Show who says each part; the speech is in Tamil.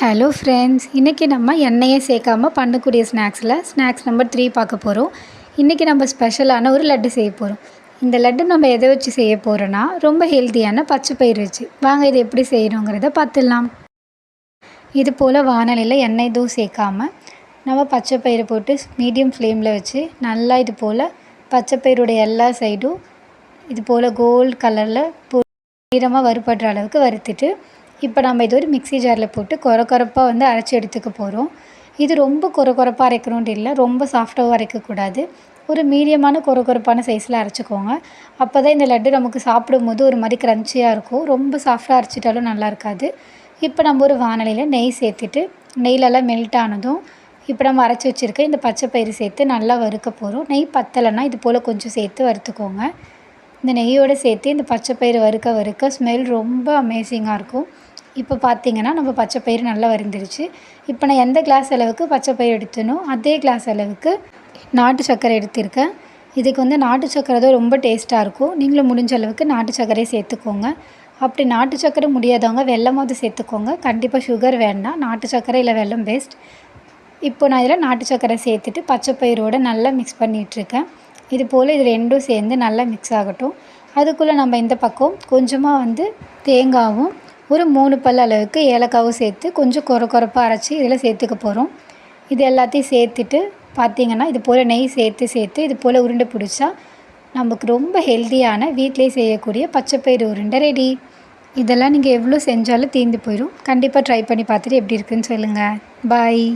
Speaker 1: ஹலோ ஃப்ரெண்ட்ஸ், இன்றைக்கி நம்ம எண்ணெயே சேர்க்காம பண்ணக்கூடிய ஸ்நாக்ஸ் நம்பர் 3 பார்க்க போகிறோம். இன்றைக்கி நம்ம ஸ்பெஷலான ஒரு லட்டு செய்ய போகிறோம். இந்த லட்டு நம்ம எதை வச்சு செய்ய போகிறோன்னா ரொம்ப ஹெல்த்தியான பச்சை பயிறு வச்சு. வாங்க இது எப்படி செய்யணுங்கிறத பார்த்துடலாம். இது போல் வானலியில் எண்ணெய் எதுவும் சேர்க்காமல் நம்ம பச்சை பயிறு போட்டு மீடியம் ஃப்ளேமில் வச்சு நல்லா இது போல் பச்சை பயிரோடைய எல்லா சைடும் இது போல் கோல்டு கலரில் ஈரமாக வறுபடுற அளவுக்கு வறுத்துட்டு இப்போ நம்ம இது ஒரு மிக்ஸி ஜாரில் போட்டு கொரப்பாக அரைச்சி எடுத்துக்க போகிறோம். இது ரொம்ப கொரப்பாக அரைக்கணுன்ட்டு இல்லை, ரொம்ப சாஃப்டாகவும் அரைக்கக்கூடாது. ஒரு மீடியமான கொரப்பான சைஸில் அரைச்சிக்கோங்க. அப்போ தான் இந்த லட்டு நமக்கு சாப்பிடும்போது ஒரு மாதிரி க்ரன்ச்சியாக இருக்கும். ரொம்ப சாஃப்டாக அரைச்சிட்டாலும் நல்லா இருக்காது. இப்போ நம்ம ஒரு வானலியில் நெய் சேர்த்துட்டு நெய்லெல்லாம் மெல்ட் ஆனதும் இப்போ நம்ம அரைச்சி வச்சுருக்க இந்த பச்சை பயிறு சேர்த்து நல்லா வறுக்க போகிறோம். நெய் பத்தலைன்னா இது போல் கொஞ்சம் சேர்த்து வறுத்துக்கோங்க. இந்த நெய்யோடு சேர்த்து இந்த பச்சை பயிறு வறுக்க ஸ்மெல் ரொம்ப அமேசிங்காக இருக்கும். இப்போ பார்த்திங்கன்னா நம்ம பச்சை பயிறு நல்லா வறுந்துருச்சு. இப்போ நான் எந்த கிளாஸ் அளவுக்கு பச்சை பயிறு எடுத்தனோ அதே கிளாஸ் அளவுக்கு நாட்டு சர்க்கரை எடுத்திருக்கேன். இதுக்கு நாட்டு சர்க்கரை தான் ரொம்ப டேஸ்ட்டாக இருக்கும். நீங்களும் முடிஞ்ச அளவுக்கு நாட்டு சர்க்கரையை சேர்த்துக்கோங்க. அப்படி நாட்டு சர்க்கரை முடியாதவங்க வெல்லமாவது சேர்த்துக்கோங்க. கண்டிப்பாக சுகர் வேண்டாம், நாட்டு சர்க்கரை இல்லை வெல்லம் பெஸ்ட். இப்போ நான் இதில் நாட்டு சர்க்கரை சேர்த்துட்டு பச்சை பயிரோடு நல்லா மிக்ஸ் பண்ணிகிட்ருக்கேன். இது போல் இது ரெண்டும் சேர்ந்து நல்லா மிக்ஸ் ஆகட்டும். அதுக்குள்ளே நம்ம இந்த பக்கம் கொஞ்சமாக தேங்காவும் ஒரு 3 பல் அளவுக்கு ஏலக்காவும் சேர்த்து கொஞ்சம் கொரப்பாக அரைச்சி இதில் சேர்த்துக்க போகிறோம். இது எல்லாத்தையும் சேர்த்துட்டு பார்த்திங்கன்னா இது போல் நெய் சேர்த்து இது போல் உருண்டை பிடிச்சா நமக்கு ரொம்ப ஹெல்த்தியான வீட்டிலே செய்யக்கூடிய பச்சைப்பயிறு உருண்டை ரெடி. இதெல்லாம் நீங்கள் எவ்வளோ செஞ்சாலும் தீர்ந்து போயிடும். கண்டிப்பாக ட்ரை பண்ணி பார்த்துட்டு எப்படி இருக்குதுன்னு சொல்லுங்கள். பாய்.